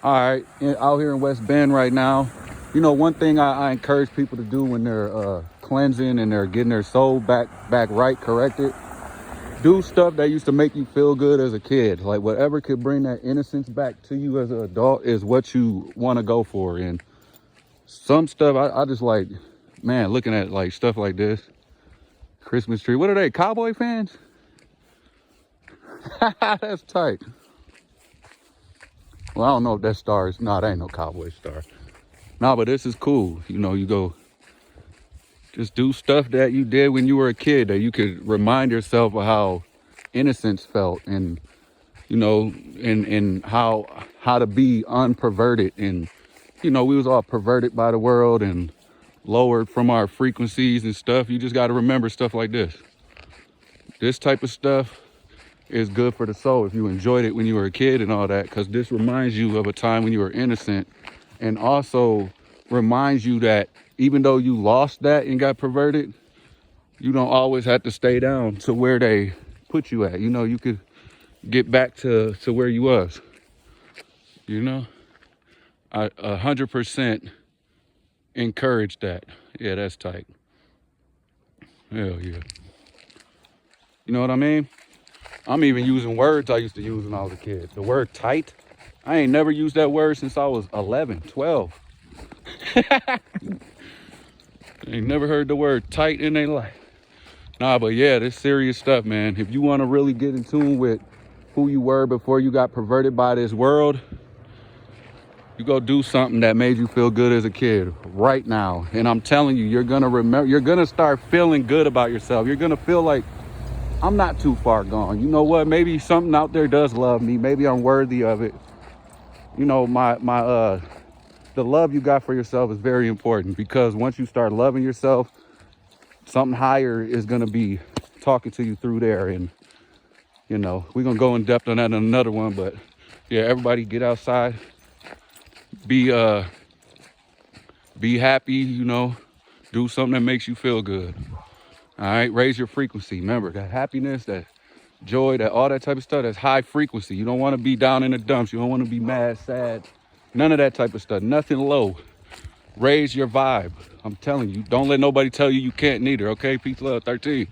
All right, out here in West Bend right now. You know, one thing I encourage people to do when they're cleansing and they're getting their soul back right, corrected. Do stuff that used to make you feel good as a kid. Like whatever could bring that innocence back to you as an adult is what you want to go for. And some stuff I just like, man, looking at like stuff like this. Christmas tree. What are they, Cowboy fans? That's tight. Well, I don't know if that star is, no, that ain't no Cowboy star. No, but this is cool. You know, you go, just do stuff that you did when you were a kid that you could remind yourself of how innocence felt, and you know, and how to be unperverted. And you know, we was all perverted by the world and lowered from our frequencies and stuff. You just got to remember stuff like this. This type of stuff is good for the soul if you enjoyed it when you were a kid and all that, because this reminds you of a time when you were innocent, and also reminds you that even though you lost that and got perverted, you don't always have to stay down to where they put you at. You know, you could get back to where you was. You know, I 100% encourage that. Yeah, that's tight. Hell yeah. You know what I mean? I'm even using words I used to use when I was a kid. The word tight, I ain't never used that word since I was 11, 12. Ain't never heard the word tight in their life. Nah, but yeah, this serious stuff, man. If you want to really get in tune with who you were before you got perverted by this world, you go do something that made you feel good as a kid right now. And I'm telling you, you're gonna remember, you're gonna start feeling good about yourself. You're gonna feel like, I'm not too far gone. You know what? Maybe something out there does love me. Maybe I'm worthy of it. You know, the love you got for yourself is very important, because once you start loving yourself, something higher is going to be talking to you through there. And, you know, we're going to go in depth on that in another one. But yeah, everybody get outside, be happy, you know, do something that makes you feel good. All right, raise your frequency. Remember that happiness, that joy, that all that type of stuff, that's high frequency. You don't want to be down in the dumps. You don't want to be mad, sad, none of that type of stuff. Nothing low. Raise your vibe. I'm telling you, don't let nobody tell you you can't neither. Okay, peace, love, 13.